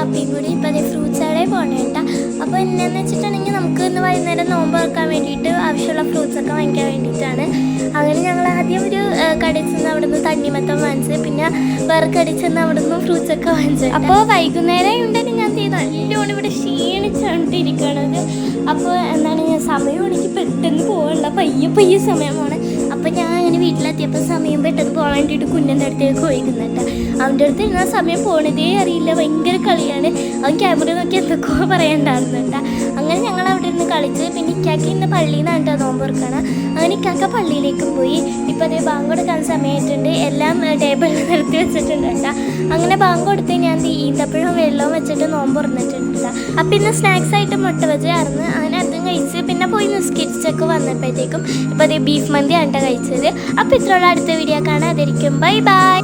വാപ്പിയും കൂടി ഇപ്പോൾ അതേ ഫ്രൂട്ട്സ് കടയിൽ പോകണം കേട്ടോ. അപ്പോൾ എന്നാന്ന് വെച്ചിട്ടുണ്ടെങ്കിൽ നമുക്ക് ഇന്ന് വൈകുന്നേരം നോമ്പ് തുറക്കാൻ വേണ്ടിയിട്ട് ആവശ്യമുള്ള ഫ്രൂട്ട്സൊക്കെ വാങ്ങിക്കാൻ വേണ്ടിയിട്ടാണ്. അങ്ങനെ ഞങ്ങൾ ആദ്യം ഒരു കടയിൽ ചെന്ന് അവിടെ നിന്ന് തണ്ണിമത്തം വാങ്ങിച്ച്, പിന്നെ വേറെ കടയിൽ ചെന്ന് അവിടെ നിന്ന് ഫ്രൂട്ട്സൊക്കെ വാങ്ങിച്ചത്. അപ്പോൾ വൈകുന്നേരം ഉണ്ടെങ്കിൽ ഞാൻ നല്ലോണം ഇവിടെ ക്ഷീണിച്ചുകൊണ്ടിരിക്കണത്. അപ്പോൾ എന്താണ് സമയം എനിക്ക് പെട്ടെന്ന് പോകാനുള്ള പയ്യെ സമയമാണ്. അപ്പോൾ ഞാൻ അങ്ങനെ വീട്ടിലെത്തിയപ്പോൾ സമയം പെട്ടെന്ന് പോകാൻ വേണ്ടിയിട്ട് കുഞ്ഞിൻ്റെ അടുത്തേക്ക് പോയിരുന്നുണ്ട്. അവൻ്റെ അടുത്ത് ഇരുന്ന സമയം പോണതേ അറിയില്ല, ഭയങ്കര കളിയാണ്. അവൻ ക്യാമറ നോക്കി എന്തൊക്കെയോ പറയണ്ടായിരുന്നുണ്ട്. അങ്ങനെ ഞങ്ങൾ അവിടെ ഇരുന്ന് കളിച്ച്, പിന്നെ ഇക്കാക്ക് ഇന്ന് പള്ളിയിൽ നിന്നാണ് കേട്ടോ നോമ്പ് തുറക്കണം. അങ്ങനെ ഇക്കാക്ക പള്ളിയിലേക്ക് പോയി. ഇപ്പോൾ അതേ ബാങ്ക് കൊടുക്കാൻ സമയമായിട്ടുണ്ട്, എല്ലാം ടേബിളിൽ നിർത്തി വെച്ചിട്ടുണ്ട് കേട്ടോ. അങ്ങനെ ബാങ്ക് കൊടുത്ത് ഞാൻ ഈന്തപ്പഴവും വെള്ളവും വെച്ചിട്ട് നോമ്പ് തുറന്നിട്ടുണ്ട്. അപ്പം ഇന്ന് സ്നാക്സ് ആയിട്ട് മുട്ട ബജിയായിരുന്നു. അങ്ങനെ അതും കഴിച്ച് പിന്നെ പോയി നിസ്കരിച്ചൊക്കെ വന്നപ്പോഴത്തേക്കും ഇപ്പോൾ അതേ ബീഫ് മന്തിയാണ് കേട്ടോ കഴിച്ചത്. അപ്പോൾ ഇത്രയുള്ള അടുത്ത വീഡിയോ കാണാതിരിക്കും. Bye bye.